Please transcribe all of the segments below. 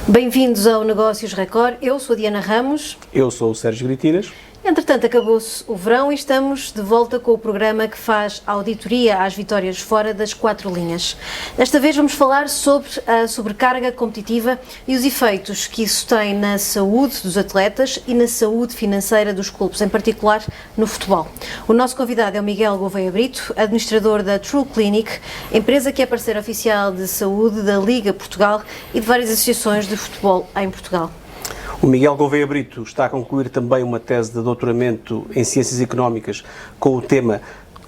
Bem-vindos ao Negócios Record. Eu sou a Diana Ramos. Eu sou o Sérgio Gritinas. Entretanto, acabou-se o verão e estamos de volta com o programa que faz auditoria às vitórias fora das 4 linhas. Desta vez vamos falar sobre a sobrecarga competitiva e os efeitos que isso tem na saúde dos atletas e na saúde financeira dos clubes, em particular no futebol. O nosso convidado é o Miguel Gouveia Brito, administrador da True Clinic, empresa que é parceira oficial de saúde da Liga Portugal e de várias associações de futebol em Portugal. O Miguel Gouveia Brito está a concluir também uma tese de doutoramento em Ciências Económicas com o tema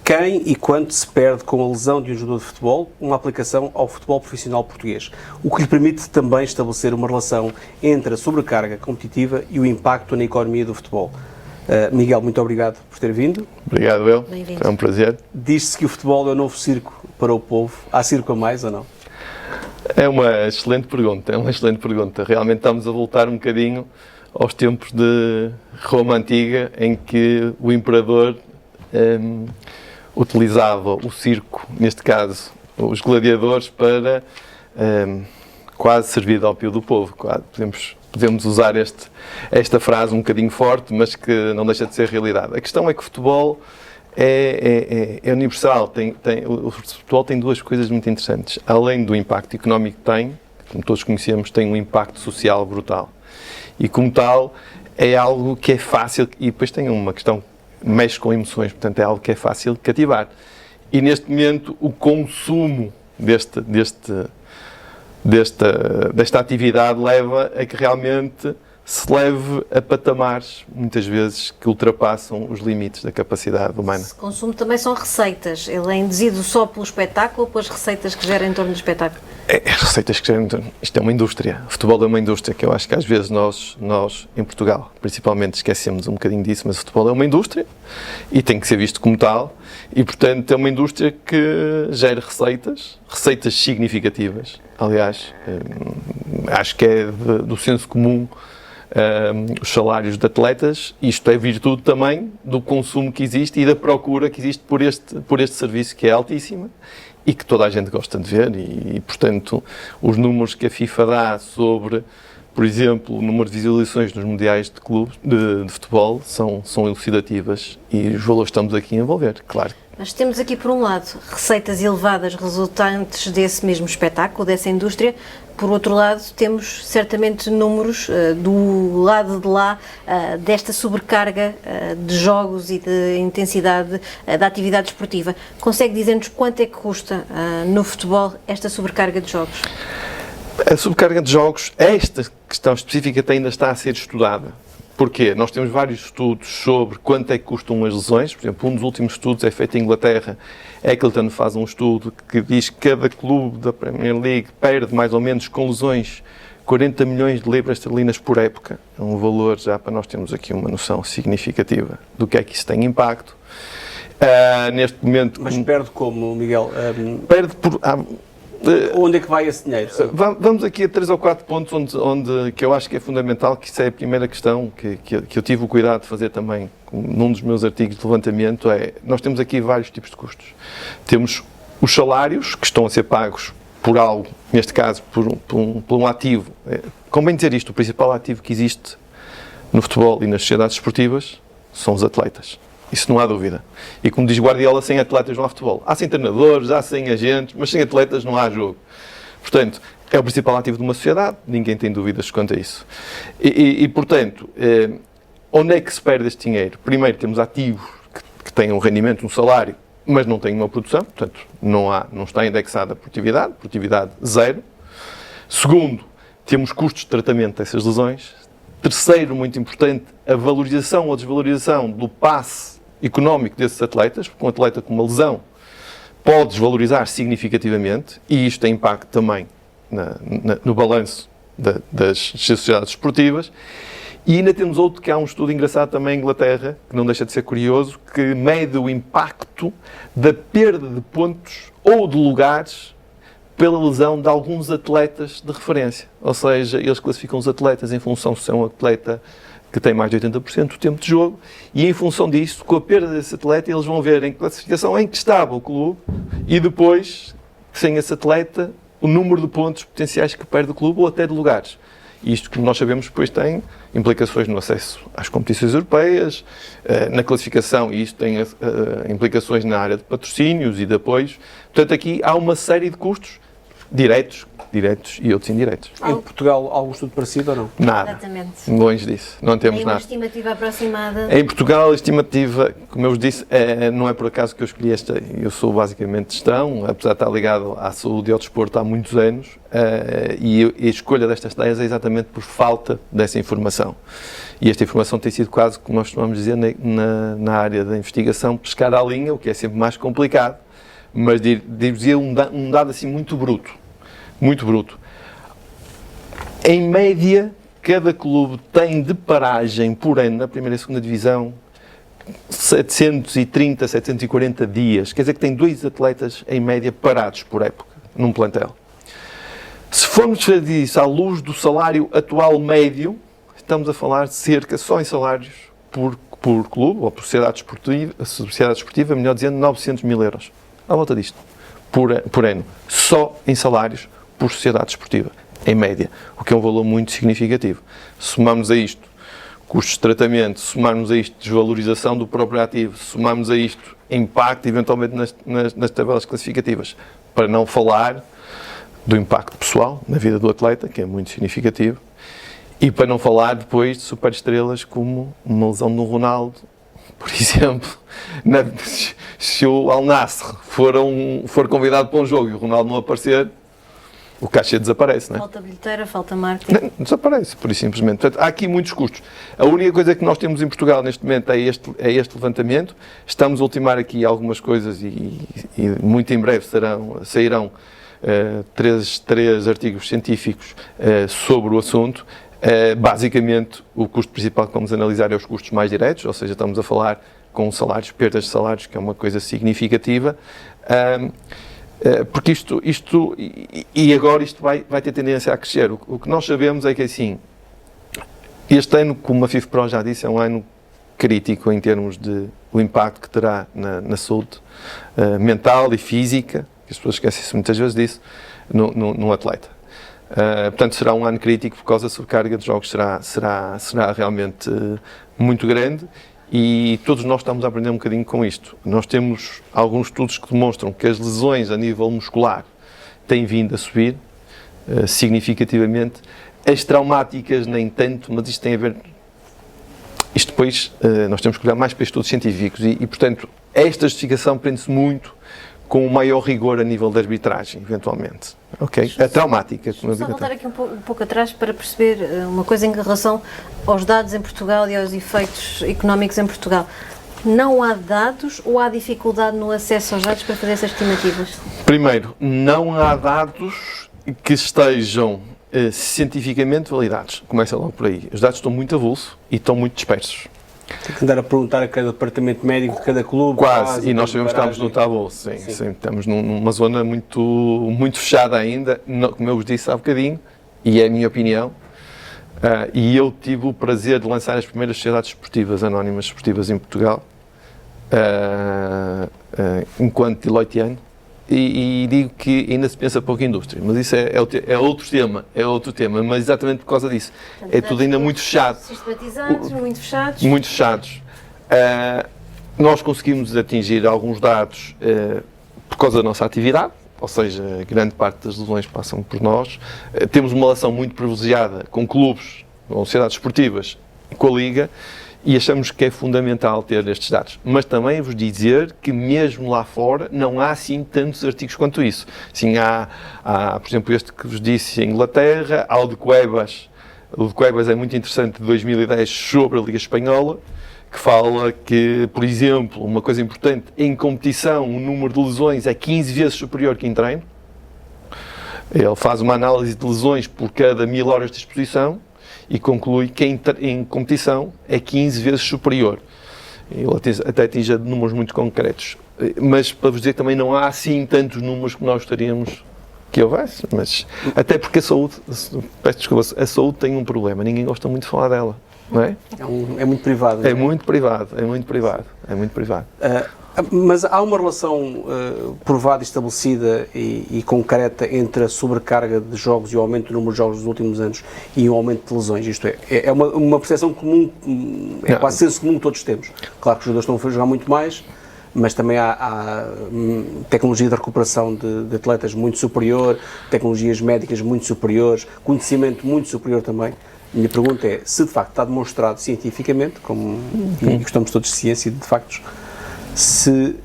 Quem e quanto se perde com a lesão de um jogador de futebol, uma aplicação ao futebol profissional português, o que lhe permite também estabelecer uma relação entre a sobrecarga competitiva e o impacto na economia do futebol. Miguel, muito obrigado por ter vindo. Obrigado, eu. Bem-vindo. É um prazer. Diz-se que o futebol é o novo circo para o povo. Há circo a mais ou não? É uma excelente pergunta. Realmente estamos a voltar um bocadinho aos tempos de Roma Antiga, em que o imperador utilizava o circo, neste caso os gladiadores, para quase servir de ópio do povo. Podemos usar esta frase um bocadinho forte, mas que não deixa de ser realidade. A questão é que o futebol é universal. O futebol tem duas coisas muito interessantes. Além do impacto económico que tem, como todos conhecemos, tem um impacto social brutal. E como tal, é algo que é fácil, e depois tem uma questão, mexe com emoções, portanto é algo que é fácil de cativar. E neste momento o consumo desta atividade leva a que realmente se leve a patamares, muitas vezes, que ultrapassam os limites da capacidade humana. Esse consumo também são receitas. Ele é induzido só pelo espetáculo ou pelas receitas que geram em torno do espetáculo? As receitas que geram em torno... Isto é uma indústria. O futebol é uma indústria que eu acho que às vezes nós em Portugal, principalmente, esquecemos um bocadinho disso, mas o futebol é uma indústria e tem que ser visto como tal. E, portanto, é uma indústria que gera receitas significativas. Aliás, acho que é do senso comum os salários de atletas. Isto é virtude também do consumo que existe e da procura que existe por este serviço, que é altíssima e que toda a gente gosta de ver e portanto, os números que a FIFA dá sobre, por exemplo, o número de visualizações nos mundiais de clubes de futebol são elucidativas e os valores que estamos aqui a envolver, claro. Mas temos aqui, por um lado, receitas elevadas resultantes desse mesmo espetáculo, dessa indústria. Por outro lado, temos certamente números do lado de lá desta sobrecarga de jogos e de intensidade da atividade esportiva. Consegue dizer-nos quanto é que custa no futebol esta sobrecarga de jogos? A sobrecarga de jogos, esta questão específica ainda está a ser estudada. Porquê? Nós temos vários estudos sobre quanto é que custam as lesões. Por exemplo, um dos últimos estudos é feito em Inglaterra. Eccleston faz um estudo que diz que cada clube da Premier League perde mais ou menos com lesões 40 milhões de libras esterlinas por época. É um valor, já para nós termos aqui uma noção significativa do que é que isso tem impacto. Neste momento... Mas perde como, Miguel? Perde por... Onde é que vai esse dinheiro? Vamos aqui a 3 ou 4 pontos onde que eu acho que é fundamental, que isso é a primeira questão que eu tive o cuidado de fazer também num dos meus artigos de levantamento. Nós temos aqui vários tipos de custos. Temos os salários que estão a ser pagos por algo, neste caso por um ativo. Convém dizer isto, o principal ativo que existe no futebol e nas sociedades esportivas são os atletas. Isso não há dúvida. E como diz Guardiola, sem atletas não há futebol. Há sem treinadores, há sem agentes, mas sem atletas não há jogo. Portanto, é o principal ativo de uma sociedade, ninguém tem dúvidas quanto a isso. Portanto, onde é que se perde este dinheiro? Primeiro, temos ativos que têm um rendimento, um salário, mas não têm uma produção, portanto, não está indexada a produtividade zero. Segundo, temos custos de tratamento dessas lesões. Terceiro, muito importante, a valorização ou desvalorização do passe económico desses atletas, porque um atleta com uma lesão pode desvalorizar significativamente, e isto tem impacto também no balanço das sociedades esportivas. E ainda temos outro, que há um estudo engraçado também em Inglaterra, que não deixa de ser curioso, que mede o impacto da perda de pontos ou de lugares pela lesão de alguns atletas de referência. Ou seja, eles classificam os atletas em função se é um atleta que tem mais de 80% do tempo de jogo, e em função disso, com a perda desse atleta, eles vão ver em classificação em que estava o clube e depois, sem esse atleta, o número de pontos potenciais que perde o clube ou até de lugares. Isto, como nós sabemos, depois tem implicações no acesso às competições europeias, na classificação, e isto tem implicações na área de patrocínios e de apoios. Portanto, aqui há uma série de custos diretos e outros indiretos. Em Portugal, algum estudo parecido ou não? Nada. Exatamente. Longe disso. Não temos Tem uma nada. estimativa aproximada. Em Portugal, a estimativa, como eu vos disse, não é por acaso que eu escolhi esta. Eu sou basicamente de gestão, apesar de estar ligado à saúde e ao desporto há muitos anos, e a escolha destas ideias é exatamente por falta dessa informação. E esta informação tem sido quase, como nós costumamos dizer, na área da investigação, pescar à linha, o que é sempre mais complicado, mas dir-vos-ia um dado assim muito bruto. Muito bruto. Em média, cada clube tem de paragem por ano, na primeira e segunda divisão, 730, 740 dias. Quer dizer que tem 2 atletas, em média, parados por época, num plantel. Se formos fazer isso à luz do salário atual médio, estamos a falar de cerca, só em salários por clube, ou por sociedade esportiva, melhor dizendo, 900 mil euros. À volta disto, por ano. Só em salários por sociedade esportiva, em média, o que é um valor muito significativo. Somamos a isto custos de tratamento, somarmos a isto desvalorização do próprio ativo, somarmos a isto impacto, eventualmente, nas tabelas classificativas, para não falar do impacto pessoal na vida do atleta, que é muito significativo, e para não falar depois de superestrelas como uma lesão no Ronaldo, por exemplo. Se o Al Nassr for convidado para um jogo e o Ronaldo não aparecer, o cachê desaparece, não é? Falta bilheteira, falta marketing. Não, desaparece, por isso simplesmente. Portanto, há aqui muitos custos. A única coisa que nós temos em Portugal neste momento é este levantamento. Estamos a ultimar aqui algumas coisas e muito em breve sairão três artigos científicos sobre o assunto. Basicamente, o custo principal que vamos analisar é os custos mais diretos, ou seja, estamos a falar com salários, perdas de salários, que é uma coisa significativa. Porque agora isto vai ter tendência a crescer. O que nós sabemos é que, assim, este ano, como a FIFPRO já disse, é um ano crítico em termos de o impacto que terá na saúde mental e física, que as pessoas esquecem-se muitas vezes disso, no atleta. Portanto, será um ano crítico por causa da sobrecarga de jogos, será realmente muito grande. E todos nós estamos a aprender um bocadinho com isto. Nós temos alguns estudos que demonstram que as lesões a nível muscular têm vindo a subir significativamente. As traumáticas nem tanto, mas isto tem a ver... Isto depois, nós temos que olhar mais para estudos científicos e portanto, esta justificação prende-se muito com o maior rigor a nível de arbitragem, eventualmente. Okay? A traumática. Vou só voltar aqui um pouco atrás para perceber uma coisa em relação aos dados em Portugal e aos efeitos económicos em Portugal. Não há dados ou há dificuldade no acesso aos dados para fazer essas estimativas? Primeiro, não há dados que estejam cientificamente validados. Começa logo por aí. Os dados estão muito avulsos e estão muito dispersos. Tem que andar a perguntar a cada departamento médico de cada clube. Quase, e nós sabemos que estamos no tabu, sim. Estamos numa zona muito, muito fechada ainda, como eu vos disse há bocadinho, e é a minha opinião, e eu tive o prazer de lançar as primeiras sociedades esportivas anónimas esportivas em Portugal, enquanto deloitiano, e digo que ainda se pensa pouco em indústria, mas isso é outro tema, mas exatamente por causa disso. Portanto, é tudo ainda muito fechado. Sistematizados, muito fechados. Muito fechados. Nós conseguimos atingir alguns dados por causa da nossa atividade, ou seja, grande parte das lesões passam por nós. Temos uma relação muito privilegiada com clubes, com sociedades esportivas, com a Liga, e achamos que é fundamental ter estes dados. Mas também vos dizer que mesmo lá fora não há assim tantos artigos quanto isso. Sim, há por exemplo, este que vos disse em Inglaterra, há o de Cuevas. O de Cuevas é muito interessante, de 2010, sobre a Liga Espanhola, que fala que, por exemplo, uma coisa importante, em competição o número de lesões é 15 vezes superior que em treino. Ele faz uma análise de lesões por cada 1000 horas de exposição e conclui que em competição é 15 vezes superior. Ele até atinge números muito concretos. Mas, para vos dizer, também não há assim tantos números que nós gostaríamos que houvesse, mas até porque a saúde, peço desculpa, a saúde tem um problema, ninguém gosta muito de falar dela, não é? É muito privado. Não é? É muito privado. Mas há uma relação provada, estabelecida e concreta entre a sobrecarga de jogos e o aumento do número de jogos dos últimos anos e o aumento de lesões, isto é uma percepção comum, quase senso comum que todos temos. Claro que os jogadores estão a jogar muito mais, mas também há tecnologia de recuperação de atletas muito superior, tecnologias médicas muito superiores, conhecimento muito superior também. A minha pergunta é, se de facto está demonstrado cientificamente, e gostamos todos de ciência e de factos, se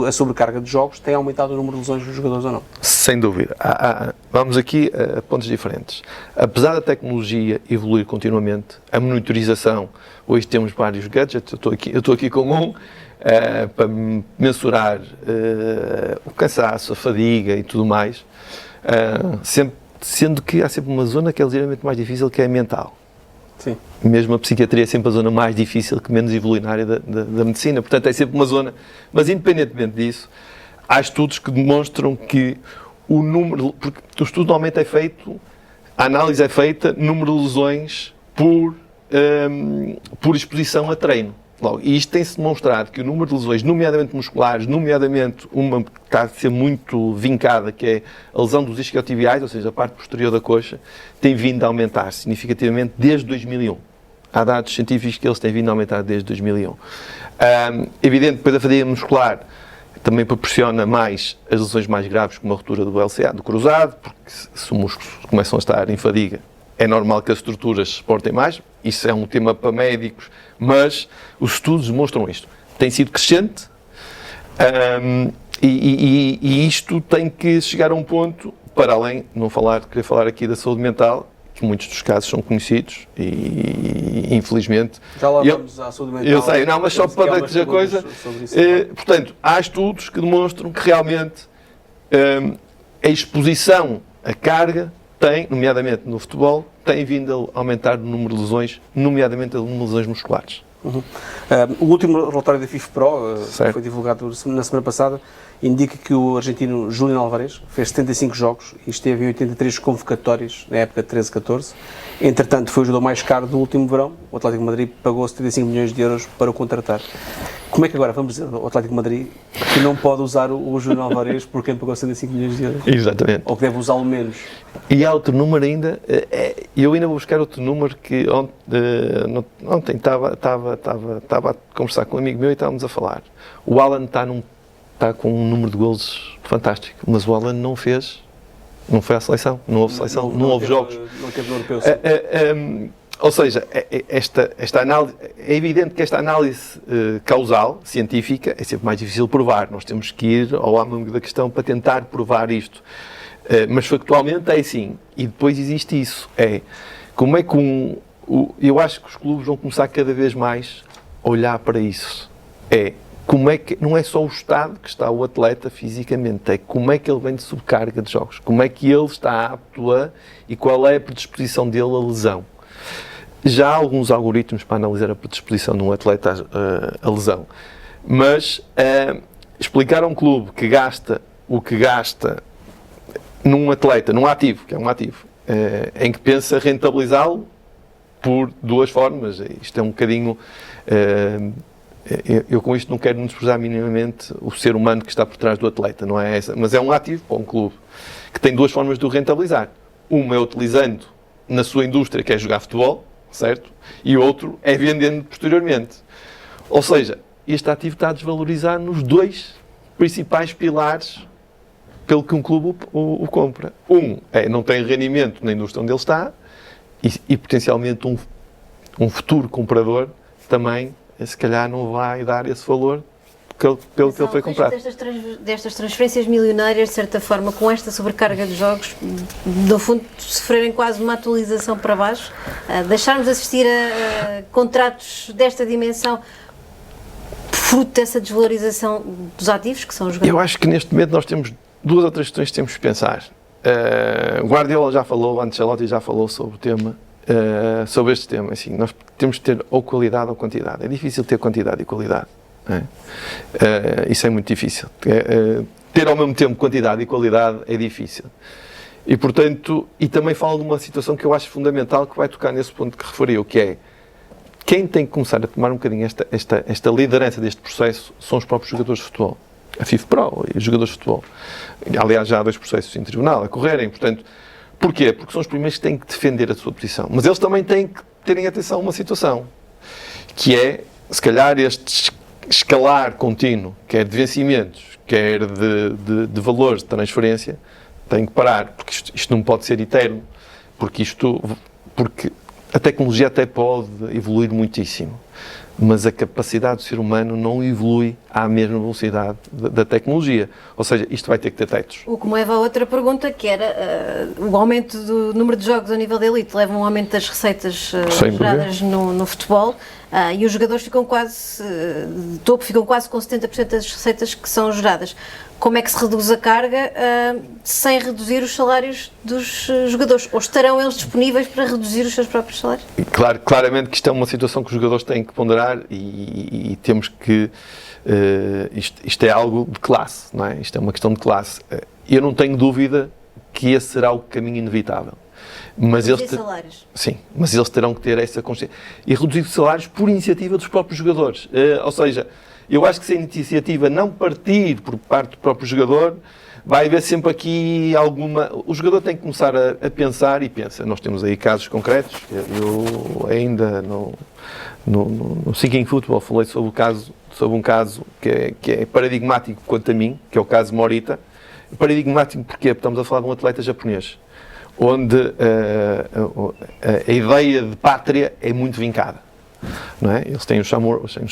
a sobrecarga de jogos tem aumentado o número de lesões dos jogadores ou não. Sem dúvida. Vamos aqui a pontos diferentes. Apesar da tecnologia evoluir continuamente, a monitorização, hoje temos vários gadgets, eu estou aqui com um, para mensurar o cansaço, a fadiga e tudo mais, sendo que há sempre uma zona que é ligeiramente mais difícil, que é a mental. Sim. Mesmo a psiquiatria é sempre a zona mais difícil, que menos evolui na área da medicina, portanto é sempre uma zona, mas independentemente disso, há estudos que demonstram que o número, porque o estudo normalmente é feito, a análise é feita, número de lesões por exposição a treino. Logo, e isto tem-se demonstrado que o número de lesões, nomeadamente musculares, nomeadamente uma que está a ser muito vincada, que é a lesão dos isquiotibiais, ou seja, a parte posterior da coxa, tem vindo a aumentar significativamente desde 2001. Há dados científicos que eles têm vindo a aumentar desde 2001. Evidente, depois a fadiga muscular também proporciona mais as lesões mais graves, como a ruptura do LCA, do cruzado, porque se os músculos começam a estar em fadiga, é normal que as estruturas se suportem mais. Isso é um tema para médicos, mas os estudos demonstram isto. Tem sido crescente e isto tem que chegar a um ponto, para além, querer falar aqui da saúde mental, que muitos dos casos são conhecidos e infelizmente... Já lá vamos à saúde mental. Eu sei, não, mas só para dizer a coisa... portanto, há estudos que demonstram que realmente a exposição à carga tem, nomeadamente no futebol, tem vindo a aumentar o número de lesões, nomeadamente o número de lesões musculares. O último relatório da FIFPro, que foi divulgado na semana passada, indica que o argentino Julián Álvarez fez 75 jogos e esteve em 83 convocatórias na época de 13-14. Entretanto, foi o jogador mais caro do último verão. O Atlético de Madrid pagou 75 milhões de euros para o contratar. Como é que agora vamos dizer ao Atlético de Madrid que não pode usar o Julián Álvarez por quem pagou 75 milhões de euros? Exatamente. Ou que deve usá-lo menos? E há outro número ainda, eu ainda vou buscar outro número que ontem estava a conversar com um amigo meu e estávamos a falar. O Alan está com um número de golos fantástico, mas o Alan não foi à seleção, não houve seleção, não houve jogos. Não teve no europeu. Ou seja, esta análise, é evidente que esta análise causal, científica, é sempre mais difícil de provar. Nós temos que ir ao âmago da questão para tentar provar isto. Mas factualmente é assim. E depois existe isso. Como é que eu acho que os clubes vão começar cada vez mais a olhar para isso. Como é que, não é só o estado que está o atleta fisicamente, é como é que ele vem de subcarga de jogos, como é que ele está apto e qual é a predisposição dele à lesão. Já há alguns algoritmos para analisar a predisposição de um atleta à lesão, mas explicar a um clube que gasta o que gasta num atleta, num ativo, que é um ativo, em que pensa rentabilizá-lo por duas formas, isto é um bocadinho... Eu com isto não quero desprezar minimamente o ser humano que está por trás do atleta, não é essa, mas é um ativo para um clube que tem duas formas de o rentabilizar. Uma é utilizando na sua indústria, que é jogar futebol, certo? E outro é vendendo posteriormente. Ou seja, este ativo está a desvalorizar nos dois principais pilares pelo que um clube o compra. Não tem rendimento na indústria onde ele está e potencialmente um futuro comprador também se calhar não vai dar esse valor pelo que ele foi comprado. Destas transferências milionárias, de certa forma, com esta sobrecarga de jogos, no fundo, sofrerem quase uma atualização para baixo, deixarmos de assistir a contratos desta dimensão, fruto dessa desvalorização dos ativos, que são os jogadores? Eu acho que neste momento nós temos duas ou três questões que temos que pensar. Guardiola já falou, Ancelotti já falou sobre o tema. Sobre este tema, assim, nós temos que ter ou qualidade ou quantidade. É difícil ter quantidade e qualidade. não é? Isso é muito difícil. Ter ao mesmo tempo quantidade e qualidade é difícil. E, portanto, e também falo de uma situação que eu acho fundamental, que vai tocar nesse ponto que referiu, que é quem tem que começar a tomar um bocadinho esta liderança deste processo são os próprios jogadores de futebol. A FIFPro e os jogadores de futebol. Aliás, já há 2 processos em tribunal a correrem, portanto, porquê? Porque são os primeiros que têm que defender a sua posição. Mas eles também têm que terem atenção a uma situação, que é, se calhar, este escalar contínuo, quer de vencimentos, quer de valores de transferência, tem que parar, porque isto não pode ser eterno, porque a tecnologia até pode evoluir muitíssimo, mas a capacidade do ser humano não evolui à mesma velocidade da tecnologia. Ou seja, isto vai ter que ter tetos. O que me leva a outra pergunta, que era o aumento do número de jogos a nível da elite leva a um aumento das receitas geradas no futebol, e os jogadores ficam quase, de topo, ficam quase com 70% das receitas que são geradas. Como é que se reduz a carga sem reduzir os salários dos jogadores? Ou estarão eles disponíveis para reduzir os seus próprios salários? Claramente que isto é uma situação que os jogadores têm que ponderar e temos que... isto é algo de classe, não é? Isto é uma questão de classe. Eu não tenho dúvida que esse será o caminho inevitável. Mas salários. Sim, mas eles terão que ter essa consciência. E reduzir os salários por iniciativa dos próprios jogadores. Ou seja, eu acho que se a iniciativa não partir por parte do próprio jogador, vai haver sempre aqui alguma... O jogador tem que começar a pensar e pensa. Nós temos aí casos concretos. Eu ainda no Thinking Football falei sobre um caso que é paradigmático quanto a mim, que é o caso Morita. Paradigmático porquê? Porque estamos a falar de um atleta japonês, onde a ideia de pátria é muito vincada. Não é? Eles têm os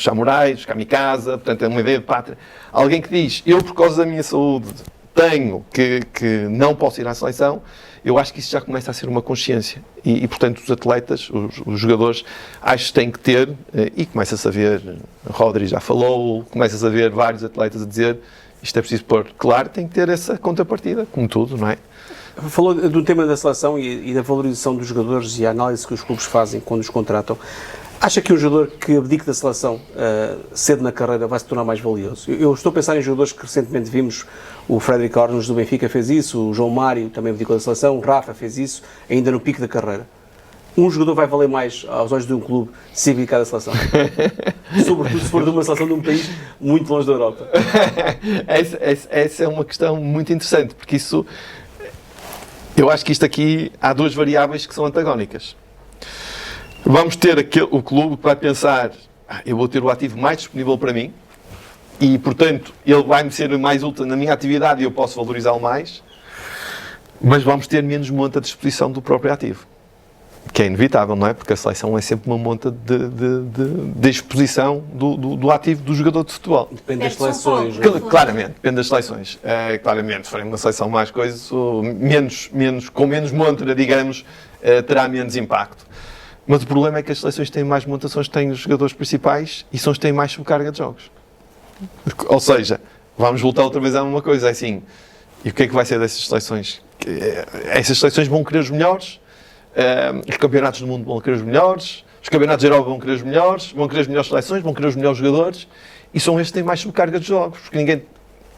samurais, os kamikaze, portanto é uma ideia de pátria. Alguém que diz, eu por causa da minha saúde tenho que não posso ir à seleção, eu acho que isso já começa a ser uma consciência. E portanto os atletas, os jogadores, acho que têm que ter, e começa-se a ver, Rodri já falou, começa-se a ver vários atletas a dizer, isto é preciso pôr, claro, tem que ter essa contrapartida, como tudo, não é? Falou do tema da seleção e da valorização dos jogadores e a análise que os clubes fazem quando os contratam. Acha que um jogador que abdique da seleção cedo na carreira vai se tornar mais valioso? Eu estou a pensar em jogadores que recentemente vimos, o Frederic Ornos do Benfica fez isso, o João Mário também abdicou da seleção, o Rafa fez isso, ainda no pico da carreira. Um jogador vai valer mais aos olhos de um clube se abdicar da seleção? Sobretudo se for de uma seleção de um país muito longe da Europa. Essa é uma questão muito interessante, porque isso... Eu acho que isto aqui, há 2 variáveis que são antagónicas. Vamos ter o clube que vai pensar, eu vou ter o ativo mais disponível para mim e, portanto, ele vai-me ser mais útil na minha atividade e eu posso valorizá-lo mais, mas vamos ter menos monta à disposição do próprio ativo, que é inevitável, não é? Porque a seleção é sempre uma monta de exposição do ativo do jogador de futebol. Depende das seleções. Claramente, depende das seleções. Claramente, se forem uma seleção mais coisas, com menos monta, digamos, terá menos impacto. Mas o problema é que as seleções têm mais montações, têm os jogadores principais e são os que têm mais subcarga de jogos. Ou seja, vamos voltar outra vez a uma coisa, é assim, e o que é que vai ser dessas seleções? Essas seleções vão querer os melhores, os campeonatos do mundo vão querer os melhores, os campeonatos da Europa vão querer os melhores seleções, vão querer os melhores jogadores, e são estes que têm mais subcarga de jogos, porque ninguém,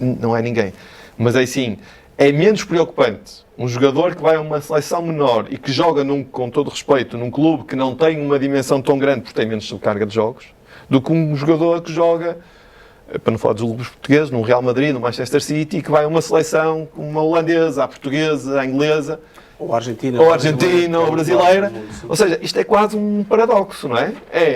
não é ninguém, mas é assim, é menos preocupante um jogador que vai a uma seleção menor e que joga, com todo respeito, num clube que não tem uma dimensão tão grande porque tem menos subcarga de jogos, do que um jogador que joga, para não falar dos clubes portugueses, num Real Madrid, no Manchester City, e que vai a uma seleção como uma holandesa, a portuguesa, a inglesa, ou a Argentina, ou a brasileira. Ou seja, isto é quase um paradoxo, não é?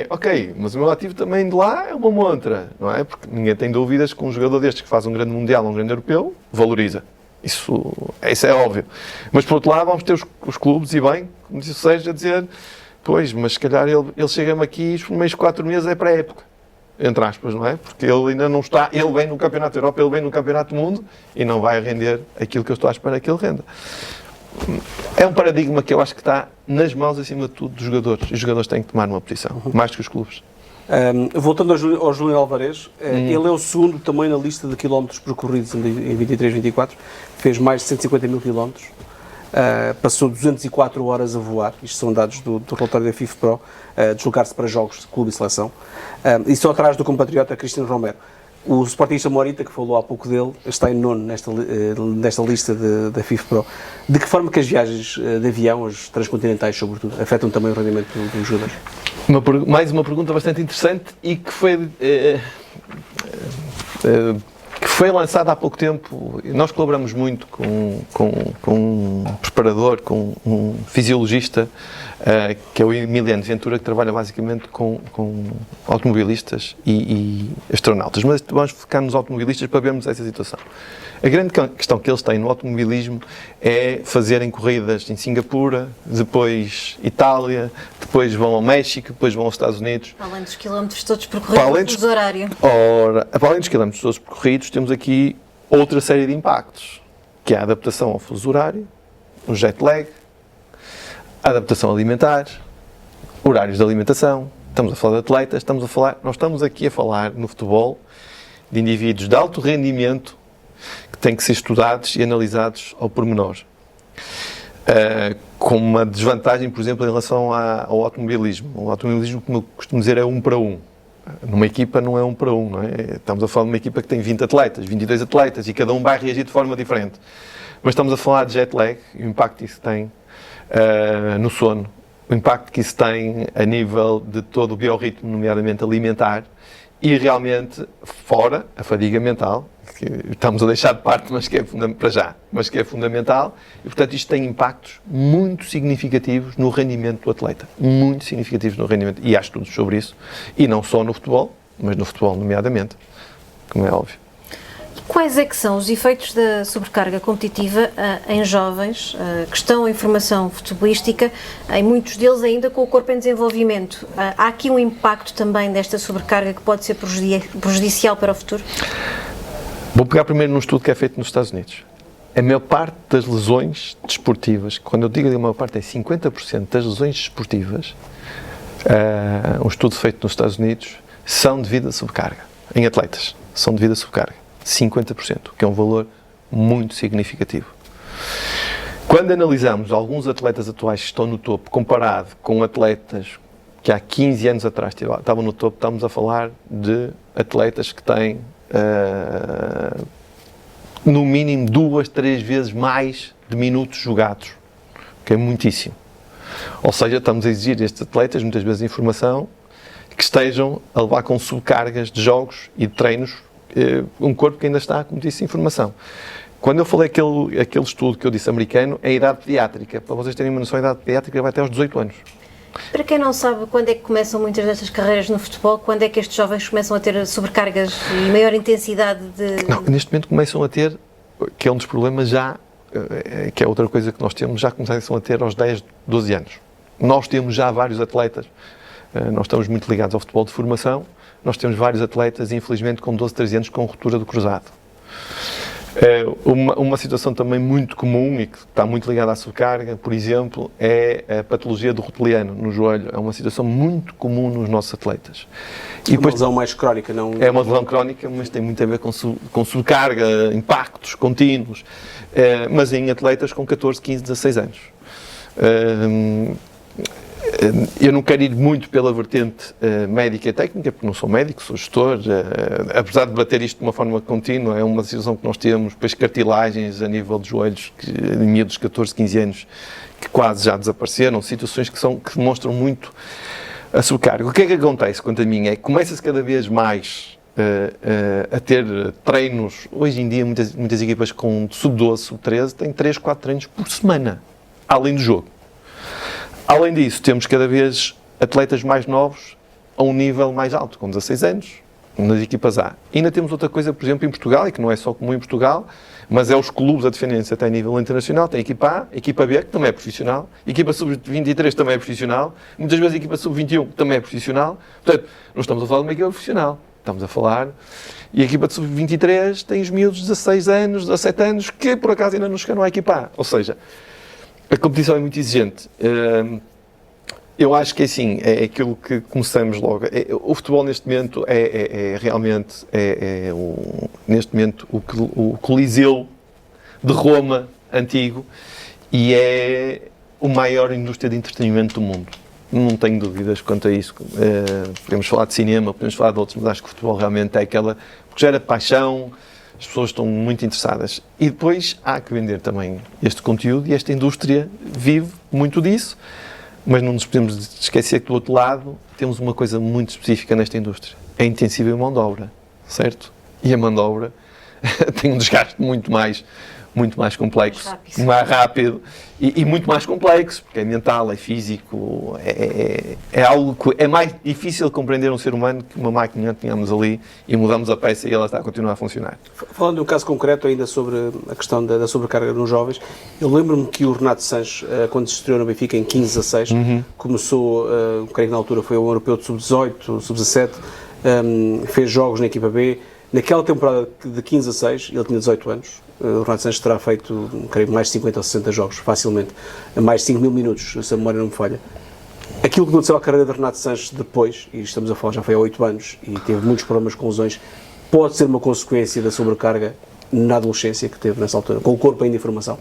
Ok, mas o meu ativo também de lá é uma montra, não é? Porque ninguém tem dúvidas que um jogador destes que faz um grande mundial, um grande europeu, valoriza. Isso é óbvio. Mas, por outro lado, vamos ter os clubes, e bem, como disse o Sérgio, a dizer, pois, mas se calhar ele chega-me aqui e os primeiros 4 meses é para a época, entre aspas, não é? Porque ele ainda não está, ele vem no Campeonato da Europa, ele vem no Campeonato do Mundo e não vai render aquilo que eu estou à espera que ele renda. É um paradigma que eu acho que está nas mãos, acima de tudo, dos jogadores. Os jogadores têm que tomar uma posição, mais do que os clubes. Voltando ao Julián Álvarez, ele é o segundo também na lista de quilómetros percorridos em 23-24, fez mais de 150 mil quilómetros. passou 204 horas a voar, isto são dados do relatório da FIFPro, deslocar-se para jogos de clube e seleção, e só atrás do compatriota Cristiano Romero. O sportista Morita, que falou há pouco dele, está em nono nesta lista da FIFPro. De que forma que as viagens de avião, as transcontinentais sobretudo, afetam também o rendimento dos jogadores? Mais uma pergunta bastante interessante e que foi lançada há pouco tempo. Nós colaboramos muito com um preparador, com um fisiologista, que é o Emiliano Ventura, que trabalha basicamente com automobilistas e astronautas. Mas vamos focar nos automobilistas para vermos essa situação. A grande questão que eles têm no automobilismo é fazerem corridas em Singapura, depois Itália, depois vão ao México, depois vão aos Estados Unidos. Além dos quilómetros todos percorridos, no fuso horário. Ora, para além dos quilómetros todos percorridos, temos aqui outra série de impactos, que é a adaptação ao fuso horário, o jet lag, a adaptação alimentar, horários de alimentação. Estamos a falar de atletas, nós estamos aqui a falar no futebol de indivíduos de alto rendimento que têm que ser estudados e analisados ao pormenor. Com uma desvantagem, por exemplo, em relação ao automobilismo. O automobilismo, como eu costumo dizer, é 1 para 1. Numa equipa não é 1 para 1, não é? Estamos a falar de uma equipa que tem 20 atletas, 22 atletas, e cada um vai reagir de forma diferente. Mas estamos a falar de jet lag, o impacto que isso tem no sono, o impacto que isso tem a nível de todo o biorritmo, nomeadamente alimentar, e realmente fora a fadiga mental, que estamos a deixar de parte, mas que é fundamental, e portanto isto tem impactos muito significativos no rendimento do atleta, muito significativos no rendimento, e há estudos sobre isso, e não só no futebol, mas no futebol nomeadamente, como é óbvio. Quais é que são os efeitos da sobrecarga competitiva em jovens que estão em formação futebolística, em muitos deles ainda com o corpo em desenvolvimento? Há aqui um impacto também desta sobrecarga que pode ser prejudicial para o futuro? Vou pegar primeiro num estudo que é feito nos Estados Unidos. A maior parte das lesões desportivas, quando eu digo a maior parte é 50% das lesões desportivas, um estudo feito nos Estados Unidos, são devido a sobrecarga, em atletas, são devido a sobrecarga. 50%, que é um valor muito significativo. Quando analisamos alguns atletas atuais que estão no topo, comparado com atletas que há 15 anos atrás estavam no topo, estamos a falar de atletas que têm, no mínimo, 2, 3 vezes mais de minutos jogados, que é muitíssimo. Ou seja, estamos a exigir estes atletas, muitas vezes em formação, que estejam a levar com subcargas de jogos e de treinos um corpo que ainda está com muitíssima informação. Quando eu falei aquele estudo que eu disse americano, é a idade pediátrica. Para vocês terem uma noção, a idade pediátrica vai até aos 18 anos. Para quem não sabe, quando é que começam muitas destas carreiras no futebol? Quando é que estes jovens começam a ter sobrecargas e maior intensidade de... Não, neste momento começam a ter, que é um dos problemas já, que é outra coisa que nós temos, já começam a ter aos 10, 12 anos. Nós temos já vários atletas, nós estamos muito ligados ao futebol de formação, nós temos vários atletas, infelizmente, com 12, 13 anos, com ruptura do cruzado. Uma situação também muito comum e que está muito ligada à sobrecarga, por exemplo, é a patologia do roteliano no joelho. É uma situação muito comum nos nossos atletas. E depois, uma lesão mais crónica, não? É uma lesão crónica, mas tem muito a ver com sobrecarga, impactos contínuos, mas em atletas com 14, 15, 16 anos. Eu não quero ir muito pela vertente médica e técnica, porque não sou médico, sou gestor. Apesar de bater isto de uma forma contínua, é uma situação que nós temos, depois cartilagens a nível de joelhos, em miúdos de 14, 15 anos, que quase já desapareceram, situações que demonstram muito a sobrecarga. O que é que acontece quanto a mim? É que começa-se cada vez mais a ter treinos. Hoje em dia, muitas equipas com sub-12, sub-13 têm 3, 4 treinos por semana, além do jogo. Além disso, temos cada vez atletas mais novos a um nível mais alto, com 16 anos, nas equipas A. E ainda temos outra coisa, por exemplo, em Portugal, e que não é só comum em Portugal, mas é os clubes a defenderem-se até a nível internacional. Tem a equipa A, a equipa B, que também é profissional, a equipa sub-23 também é profissional, muitas vezes a equipa sub-21 também é profissional. Portanto, não estamos a falar de uma equipa profissional, estamos a falar... E a equipa de sub-23 tem os miúdos de 16 anos, 17 anos, que por acaso ainda não chegaram à equipa A. Ou seja, a competição é muito exigente. Eu acho que assim, é aquilo que começamos logo. O futebol neste momento é realmente neste momento o Coliseu de Roma antigo, e é a maior indústria de entretenimento do mundo. Não tenho dúvidas quanto a isso. Podemos falar de cinema, podemos falar de outros, mas acho que o futebol realmente é aquela... Porque gera paixão, as pessoas estão muito interessadas. E depois há que vender também este conteúdo e esta indústria vive muito disso, mas não nos podemos esquecer que do outro lado temos uma coisa muito específica nesta indústria. É intensiva em mão de obra, certo? E a mão de obra tem um desgaste muito mais complexo, mais rápido e muito mais complexo, porque é mental, é físico, é algo que é mais difícil compreender um ser humano que uma máquina que tínhamos ali e mudamos a peça e ela está a continuar a funcionar. Falando de um caso concreto ainda sobre a questão da sobrecarga nos jovens, eu lembro-me que o Renato Sanches, quando se estreou no Benfica em 15-16, começou, creio que na altura foi o Europeu de Sub-18, Sub-17, fez jogos na equipa B. Naquela temporada de 15 a 6, ele tinha 18 anos, o Renato Sanches terá feito, creio, mais de 50 ou 60 jogos, facilmente, mais de 5 mil minutos, se a memória não me falha. Aquilo que aconteceu à carreira de Renato Sanches depois, e estamos a falar já foi há 8 anos, e teve muitos problemas com lesões, pode ser uma consequência da sobrecarga na adolescência que teve nessa altura, com o corpo ainda em formação?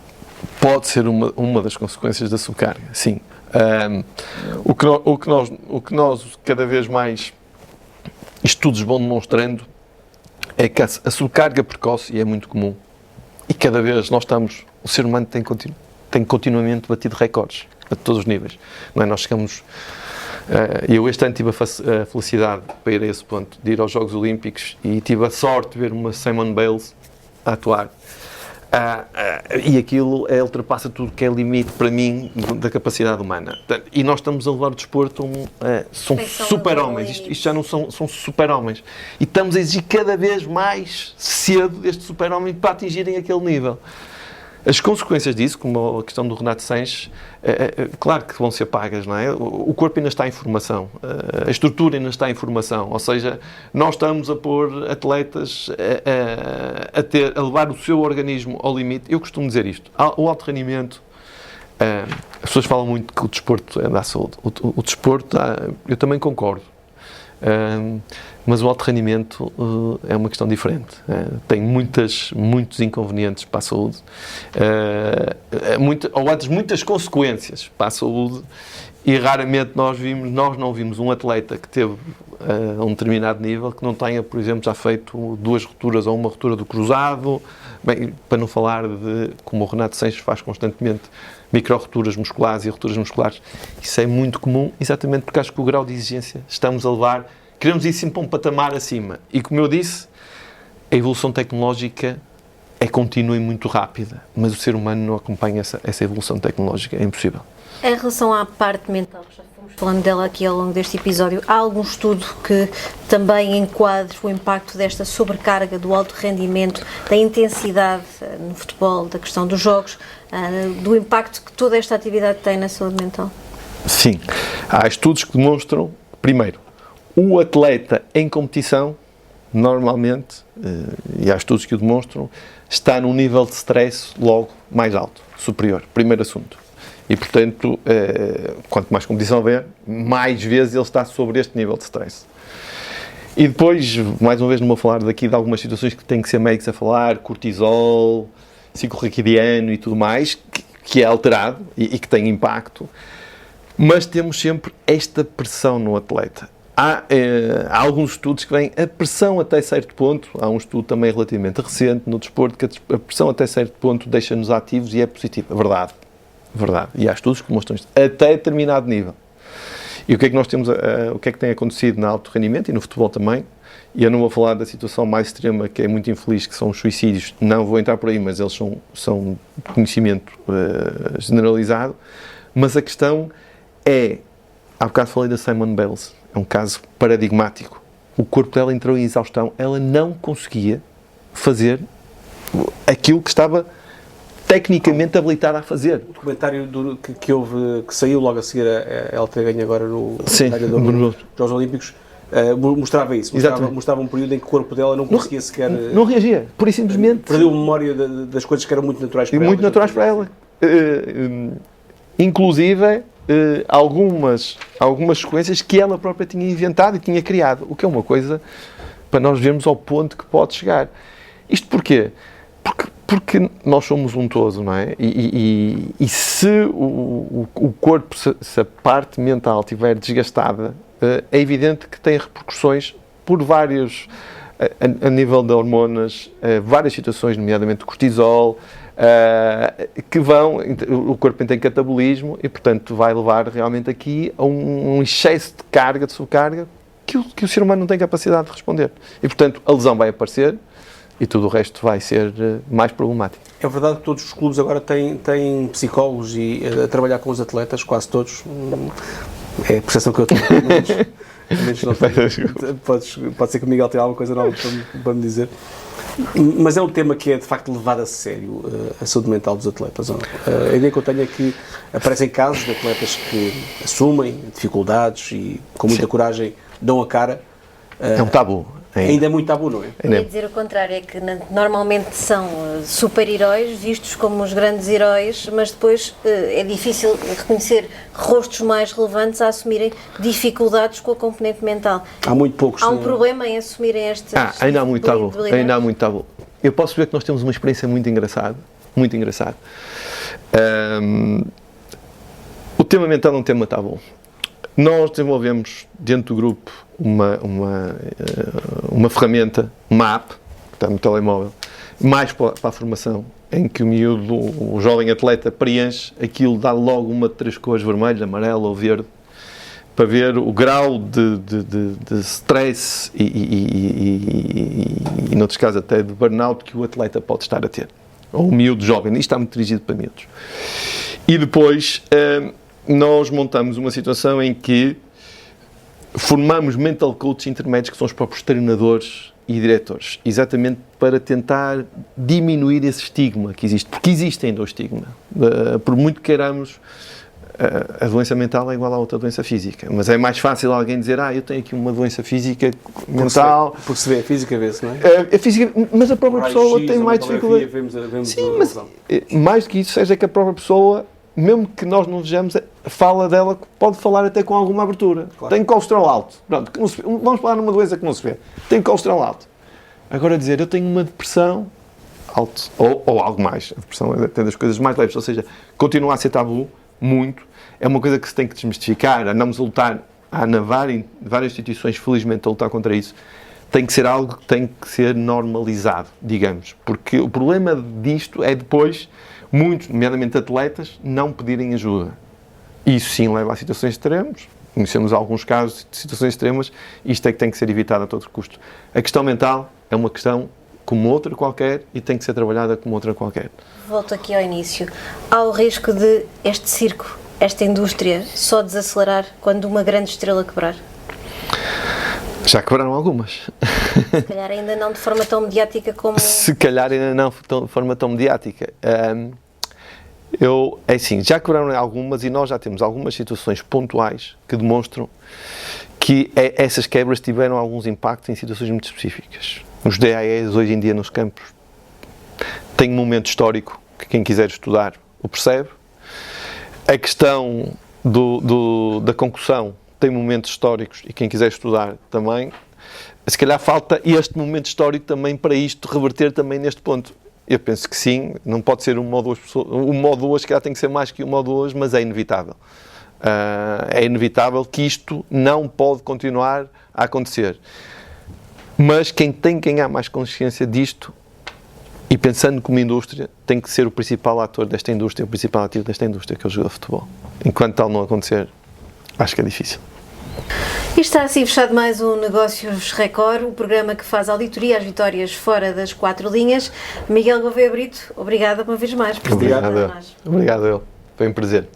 Pode ser uma das consequências da sobrecarga, sim. O que nós cada vez mais estudos vão demonstrando é que a sobrecarga precoce, e é muito comum, e cada vez o ser humano tem continuamente batido recordes, a todos os níveis. Não é? Nós chegamos, eu este ano tive a felicidade para ir a esse ponto, de ir aos Jogos Olímpicos, e tive a sorte de ver uma Simone Biles a atuar. E aquilo ultrapassa tudo que é limite para mim da capacidade humana. E nós estamos a levar o desporto são super-homens, isto já não são super-homens. E estamos a exigir cada vez mais cedo este super-homem para atingirem aquele nível. As consequências disso, como a questão do Renato Sanches, claro que vão ser pagas, não é? O corpo ainda está em formação, a estrutura ainda está em formação, ou seja, nós estamos a pôr atletas a levar o seu organismo ao limite. Eu costumo dizer isto, o alto rendimento, as pessoas falam muito que o desporto é da saúde. O desporto, eu também concordo. Mas o alto rendimento é uma questão diferente. Tem muitos inconvenientes para a saúde, ou antes, muitas consequências para a saúde, e raramente nós não vimos um atleta que teve a um determinado nível que não tenha, por exemplo, já feito 2 rupturas ou uma ruptura do cruzado, bem, para não falar de, como o Renato Sanches faz constantemente, micro-rupturas musculares e rupturas musculares. Isso é muito comum, exatamente porque acho que o grau de exigência estamos a levar. Queremos ir sempre para um patamar acima. E como eu disse, a evolução tecnológica é contínua e muito rápida, mas o ser humano não acompanha essa evolução tecnológica, é impossível. Em relação à parte mental, já fomos falando dela aqui ao longo deste episódio, há algum estudo que também enquadre o impacto desta sobrecarga, do alto rendimento, da intensidade no futebol, da questão dos jogos, do impacto que toda esta atividade tem na saúde mental? Sim. Há estudos que demonstram, primeiro, o atleta em competição, normalmente, e há estudos que o demonstram, está num nível de stress logo mais alto, superior. Primeiro assunto. E, portanto, quanto mais competição houver, mais vezes ele está sobre este nível de stress. E depois, mais uma vez, não vou falar daqui de algumas situações que têm que ser médicos a falar, cortisol, ciclo circadiano e tudo mais, que é alterado e que tem impacto, mas temos sempre esta pressão no atleta. Há alguns estudos que veem a pressão até certo ponto, há um estudo também relativamente recente no desporto, que a pressão até certo ponto deixa-nos ativos e é positiva. Verdade. E há estudos que mostram isto, até determinado nível. E o que é que nós temos, o que é que tem acontecido no alto rendimento e no futebol também? E eu não vou falar da situação mais extrema, que é muito infeliz, que são os suicídios, não vou entrar por aí, mas eles são de conhecimento generalizado. Mas a questão é, há bocado falei da Simone Biles, é um caso paradigmático. O corpo dela entrou em exaustão, ela não conseguia fazer aquilo que estava tecnicamente habilitada a fazer. O documentário que saiu logo a seguir a ela ter ganho agora no Jogos Olímpicos, mostrava isso, mostrava um período em que o corpo dela não conseguia sequer... Não reagia, pura e simplesmente. Perdeu a memória das coisas que eram muito naturais para ela. Muito naturais para ela. Inclusive, algumas sequências que ela própria tinha inventado e tinha criado, o que é uma coisa para nós vermos ao ponto que pode chegar. Isto porquê? Porque Porque nós somos um todo, não é? E se o corpo, se a parte mental estiver desgastada, é evidente que tem repercussões por vários, a nível de hormonas, várias situações, nomeadamente cortisol, que o corpo tem catabolismo e, portanto, vai levar realmente aqui a um excesso de carga, de subcarga, que o ser humano não tem capacidade de responder. E, portanto, a lesão vai aparecer e tudo o resto vai ser mais problemático. É verdade que todos os clubes agora têm psicólogos a trabalhar com os atletas, quase todos. É a percepção que eu tenho, pelo menos não tenho. Pode ser que o Miguel tenha alguma coisa nova para me dizer. Mas é um tema que é, de facto, levado a sério, a saúde mental dos atletas. A ideia que eu tenho é que aparecem casos de atletas que assumem dificuldades e, com muita coragem, dão a cara. É um tabu. Ainda é muito tabu, não é? Eu ia dizer o contrário, é que normalmente são super-heróis, vistos como os grandes heróis, mas depois é difícil reconhecer rostos mais relevantes a assumirem dificuldades com a componente mental. Há muito poucos. Há um problema em assumirem estas ainda há muito tabu. Eu posso ver que nós temos uma experiência muito engraçada. O tema mental é um tema tabu. Nós desenvolvemos dentro do grupo uma ferramenta, uma app, que está no telemóvel, mais para a formação, em que o miúdo, o jovem atleta, preenche aquilo, dá logo uma de 3 cores, vermelho, amarelo ou verde, para ver o grau de stress e, noutros casos, até de burnout que o atleta pode estar a ter. Ou o miúdo jovem. Isto está muito dirigido para miúdos. E depois nós montamos uma situação em que formamos mental coaches intermédios, que são os próprios treinadores e diretores, exatamente para tentar diminuir esse estigma que existe, porque existe ainda o estigma. Por muito que queiramos, a doença mental é igual a outra doença física, mas é mais fácil alguém dizer, eu tenho aqui uma doença física mental. Porque se vê, a física vê-se, não é? A física, mas a própria pessoa tem mais dificuldade. Sim, mas mais do que isso, seja que a própria pessoa, mesmo que nós não vejamos, fala dela, pode falar até com alguma abertura. Claro. Tem colesterol alto. Pronto, que não se vê. Vamos falar numa doença que não se vê. Tem colesterol alto. Agora dizer, eu tenho uma depressão alto, ou algo mais. A depressão é até das coisas mais leves. Ou seja, continua a ser tabu, muito. É uma coisa que se tem que desmistificar. Andamos a lutar, há várias instituições, felizmente, a lutar contra isso. Tem que ser algo que tem que ser normalizado, digamos. Porque o problema disto é depois muitos, nomeadamente atletas, não pedirem ajuda. Isso sim leva a situações extremas. Conhecemos alguns casos de situações extremas e isto é que tem que ser evitado a todo custo. A questão mental é uma questão como outra qualquer e tem que ser trabalhada como outra qualquer. Volto aqui ao início. Há o risco de este circo, esta indústria, só desacelerar quando uma grande estrela quebrar? Já quebraram algumas. Se calhar ainda não de forma tão mediática como... Se calhar ainda não de forma tão mediática. É assim, já quebraram algumas e nós já temos algumas situações pontuais que demonstram que essas quebras tiveram alguns impactos em situações muito específicas. Os DAEs hoje em dia nos campos têm um momento histórico que quem quiser estudar o percebe. A questão da concussão tem momentos históricos e quem quiser estudar também. Se calhar falta este momento histórico também para isto reverter também neste ponto. Eu penso que sim, não pode ser uma ou duas pessoas, uma ou duas, se calhar tem que ser mais que uma ou duas, mas é inevitável. É inevitável que isto não pode continuar a acontecer. Mas quem tem que ganhar mais consciência disto, e pensando como indústria, tem que ser o principal ator desta indústria, o principal ativo desta indústria, que é o jogador de futebol. Enquanto tal não acontecer, acho que é difícil. E está assim fechado mais um Negócios Record, o programa que faz auditoria às vitórias fora das 4 linhas. Miguel Gouveia Brito, obrigada uma vez mais por ter estado a nós. Obrigado eu. Foi um prazer.